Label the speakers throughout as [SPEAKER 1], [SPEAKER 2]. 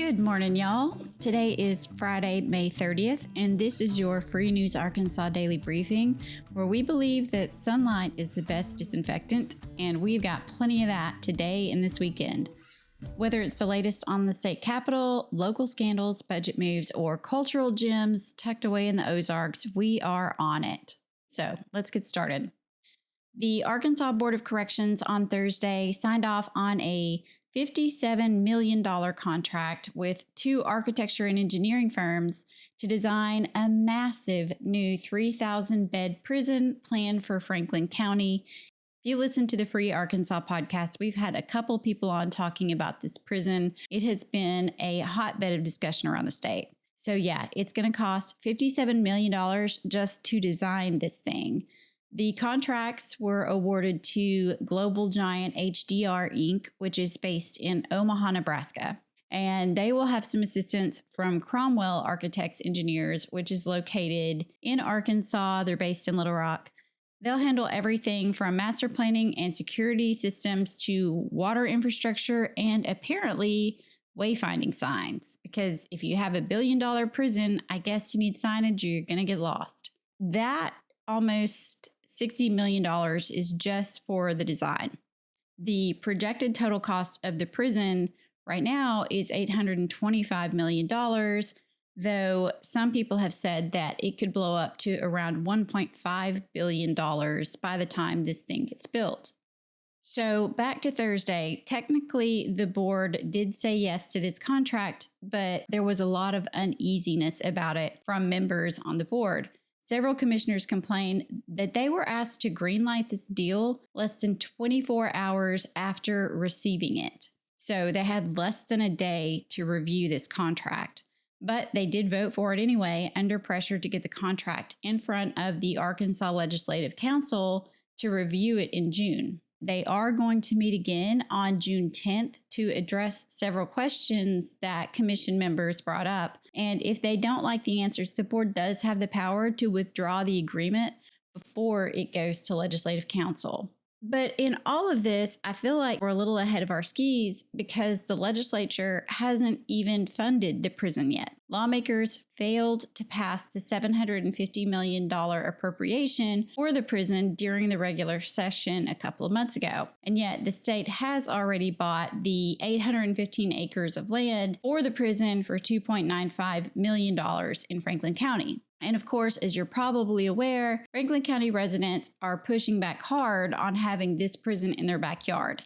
[SPEAKER 1] Good morning, y'all. Today is Friday, May 30th, and this is your Free News Arkansas Daily Briefing, where we believe that sunlight is the best disinfectant, and we've got plenty of that today and this weekend. Whether it's the latest on the state capitol, local scandals, budget moves, or cultural gems tucked away in the Ozarks, we are on it. So let's get started. The Arkansas Board of Corrections on Thursday signed off on a $57 million contract with two architecture and engineering firms to design a massive new 3,000-bed prison planned for Franklin County. If you listen to the Free Arkansas podcast, we've had a couple people on talking about this prison. It has been a hotbed of discussion around the state. So yeah, it's going to cost $57 million just to design this thing. The contracts were awarded to global giant HDR Inc., which is based in Omaha, Nebraska. And they will have some assistance from Cromwell Architects Engineers, which is located in Arkansas. They're based in Little Rock. They'll handle everything from master planning and security systems to water infrastructure and apparently wayfinding signs. Because if you have $1 billion prison, I guess you need signage, you're going to get lost. That almost $60 million is just for the design. The projected total cost of the prison right now is $825 million, though some people have said that it could blow up to around $1.5 billion by the time this thing gets built. So back to Thursday, technically the board did say yes to this contract, but there was a lot of uneasiness about it from members on the board. Several commissioners complained that they were asked to greenlight this deal less than 24 hours after receiving it. So they had less than a day to review this contract. But they did vote for it anyway, under pressure to get the contract in front of the Arkansas Legislative Council to review it in June. They are going to meet again on June 10th to address several questions that commission members brought up. And if they don't like the answers, the board does have the power to withdraw the agreement before it goes to Legislative Council. But in all of this, I feel like we're a little ahead of our skis because the legislature hasn't even funded the prison yet. Lawmakers failed to pass the $750 million appropriation for the prison during the regular session a couple of months ago. And yet the state has already bought the 815 acres of land for the prison for $2.95 million in Franklin County. And of course, as you're probably aware, Franklin County residents are pushing back hard on having this prison in their backyard.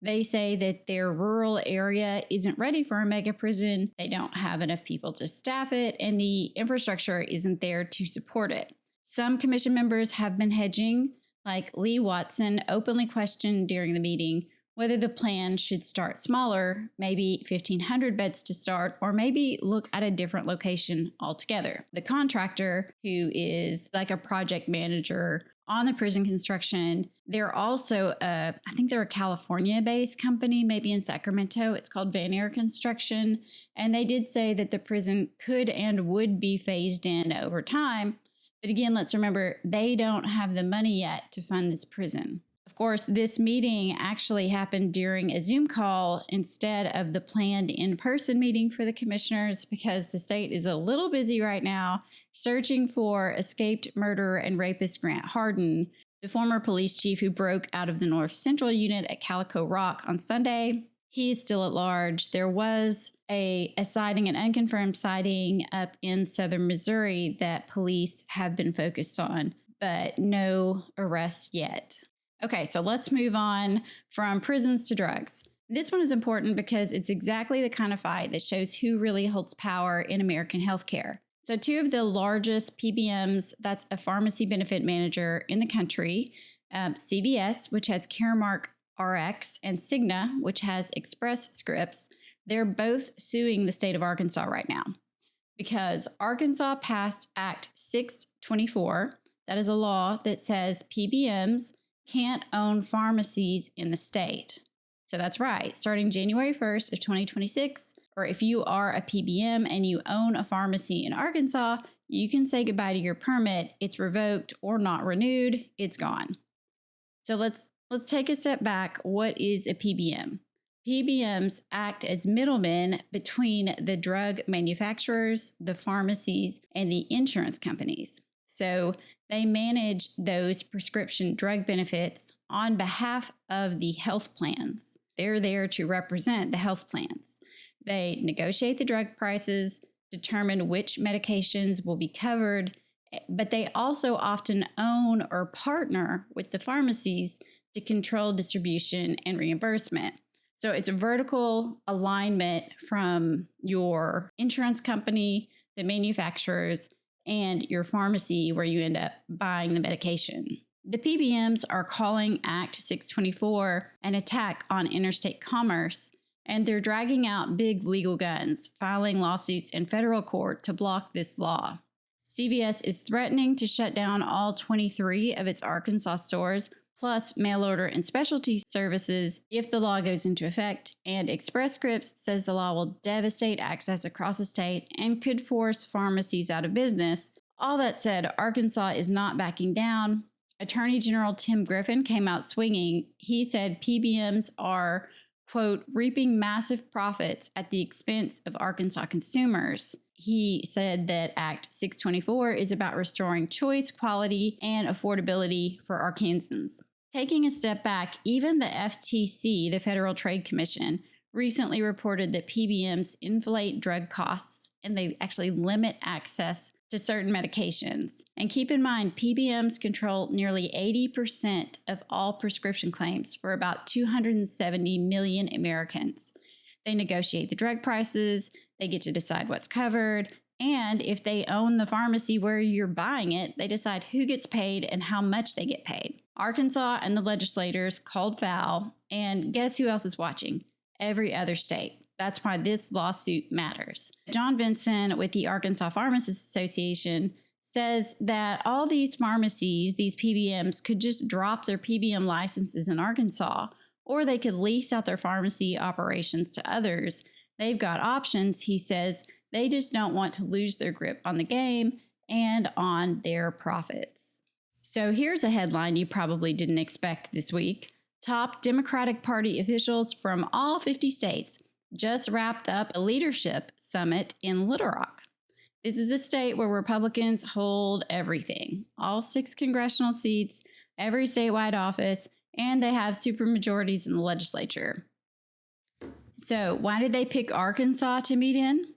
[SPEAKER 1] They say that their rural area isn't ready for a mega prison, they don't have enough people to staff it, and the infrastructure isn't there to support it. Some commission members have been hedging, like Lee Watson openly questioned during the meeting whether the plan should start smaller, maybe 1,500 beds to start, or maybe look at a different location altogether. The contractor, who is like a project manager on the prison construction, they're also, I think they're a California-based company, maybe in Sacramento. It's called Van Air Construction. And they did say that the prison could and would be phased in over time. But again, let's remember, they don't have the money yet to fund this prison. Of course, this meeting actually happened during a Zoom call instead of the planned in-person meeting for the commissioners because the state is a little busy right now searching for escaped murderer and rapist Grant Harden, the former police chief who broke out of the North Central unit at Calico Rock on Sunday. He is still at large. There was a sighting, an unconfirmed sighting up in southern Missouri that police have been focused on, but no arrests yet. Okay, so let's move on from prisons to drugs. This one is important because it's exactly the kind of fight that shows who really holds power in American healthcare. So two of the largest PBMs, that's a pharmacy benefit manager in the country, CVS, which has Caremark RX, and Cigna, which has Express Scripts, they're both suing the state of Arkansas right now because Arkansas passed Act 624. That is a law that says PBMs can't own pharmacies in the state. So that's right. Starting January 1st of 2026, or if you are a PBM and you own a pharmacy in Arkansas, you can say goodbye to your permit. It's revoked or not renewed. It's gone. So let's take a step back. What is a PBM? PBMs act as middlemen between the drug manufacturers, the pharmacies, and the insurance companies. So they manage those prescription drug benefits on behalf of the health plans. They're there to represent the health plans. They negotiate the drug prices, determine which medications will be covered, but they also often own or partner with the pharmacies to control distribution and reimbursement. So it's a vertical alignment from your insurance company, the manufacturers, and your pharmacy where you end up buying the medication. The PBMs are calling Act 624 an attack on interstate commerce, and they're dragging out big legal guns, filing lawsuits in federal court to block this law. CVS is threatening to shut down all 23 of its Arkansas stores, plus mail order and specialty services if the law goes into effect, and Express Scripts says the law will devastate access across the state and could force pharmacies out of business. All that said, Arkansas is not backing down. Attorney General Tim Griffin came out swinging. He said PBMs are, quote, reaping massive profits at the expense of Arkansas consumers. He said that Act 624 is about restoring choice, quality, and affordability for Arkansans. Taking a step back, even the FTC, the Federal Trade Commission, recently reported that PBMs inflate drug costs and they actually limit access to certain medications. And keep in mind, PBMs control nearly 80% of all prescription claims for about 270 million Americans. They negotiate the drug prices, they get to decide what's covered, and if they own the pharmacy where you're buying it, they decide who gets paid and how much they get paid. Arkansas and the legislators called foul, and guess who else is watching? Every other state. That's why this lawsuit matters. John Benson with the Arkansas Pharmacists Association says that all these pharmacies, these PBMs, could just drop their PBM licenses in Arkansas, or they could lease out their pharmacy operations to others. They've got options, he says. They just don't want to lose their grip on the game and on their profits. So here's a headline you probably didn't expect this week. Top Democratic Party officials from all 50 states just wrapped up a leadership summit in Little Rock. This is a state where Republicans hold everything, all 6 congressional seats, every statewide office, and they have supermajorities in the legislature. So why did they pick Arkansas to meet in?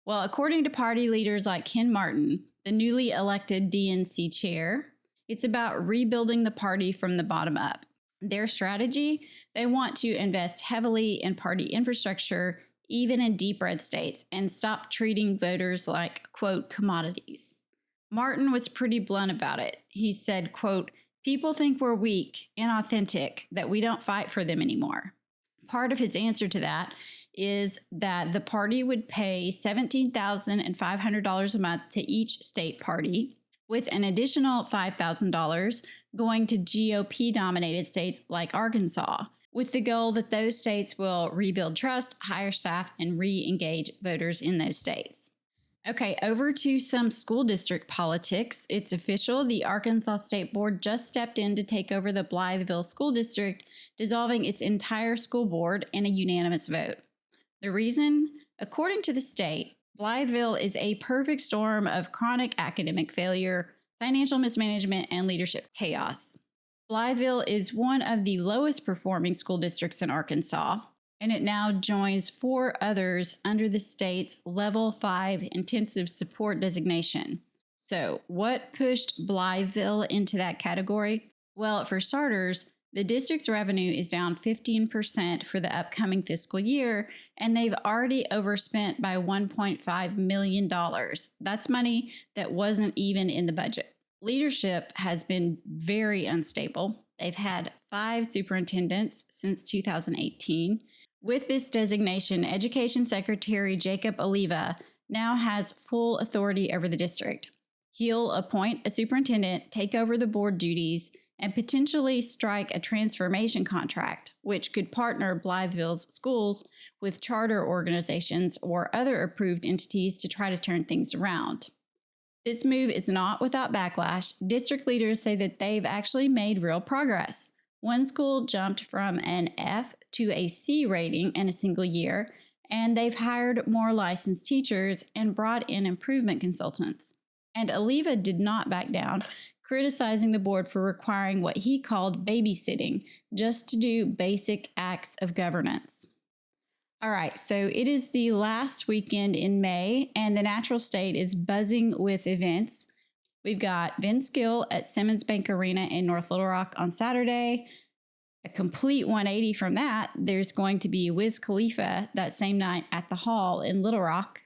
[SPEAKER 1] Well, according to party leaders like Ken Martin, the newly elected DNC chair, it's about rebuilding the party from the bottom up. Their strategy, they want to invest heavily in party infrastructure, even in deep red states, and stop treating voters like, quote, commodities. Martin was pretty blunt about it. He said, quote, people think we're weak, inauthentic, that we don't fight for them anymore. Part of his answer to that is that the party would pay $17,500 a month to each state party, with an additional $5,000 going to GOP-dominated states like Arkansas, with the goal that those states will rebuild trust, hire staff, and re-engage voters in those states. Okay, over to some school district politics. It's official. The Arkansas State Board just stepped in to take over the Blytheville School District, dissolving its entire school board in a unanimous vote. The reason? According to the state, Blytheville is a perfect storm of chronic academic failure, financial mismanagement, and leadership chaos. Blytheville is one of the lowest performing school districts in Arkansas, and it now joins 4 others under the state's Level 5 intensive support designation. So what pushed Blytheville into that category? Well, for starters, the district's revenue is down 15% for the upcoming fiscal year, and they've already overspent by $1.5 million. That's money that wasn't even in the budget. Leadership has been very unstable. They've had 5 superintendents since 2018. With this designation, Education Secretary Jacob Oliva now has full authority over the district. He'll appoint a superintendent, take over the board duties, and potentially strike a transformation contract, which could partner Blytheville's schools with charter organizations or other approved entities to try to turn things around. This move is not without backlash. District leaders say that they've actually made real progress. One school jumped from an F to a C rating in a single year, and they've hired more licensed teachers and brought in improvement consultants. And Aliva did not back down, criticizing the board for requiring what he called babysitting just to do basic acts of governance. All right, so it is the last weekend in May, and the Natural State is buzzing with events. We've got Gill at Simmons Bank Arena in North Little Rock on Saturday. A complete 180 from that, there's going to be Wiz Khalifa that same night at the Hall in Little Rock.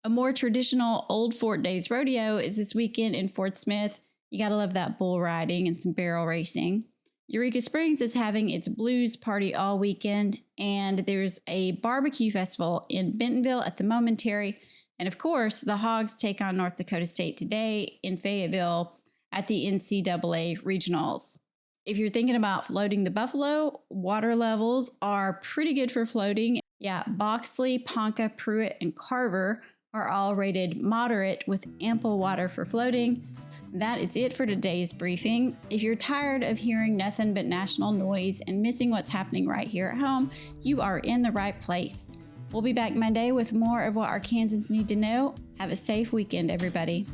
[SPEAKER 1] A more traditional Old Fort Days rodeo is this weekend in Fort Smith. You gotta love that bull riding and some barrel racing. Eureka Springs is having its blues party all weekend, and there's a barbecue festival in Bentonville at the Momentary. And of course, the Hogs take on North Dakota State today in Fayetteville at the NCAA Regionals. If you're thinking about floating the Buffalo, water levels are pretty good for floating. Yeah, Boxley, Ponca, Pruitt, and Carver are all rated moderate with ample water for floating. That is it for today's briefing. If you're tired of hearing nothing but national noise and missing what's happening right here at home, you are in the right place. We'll be back Monday with more of what Arkansans need to know. Have a safe weekend, everybody.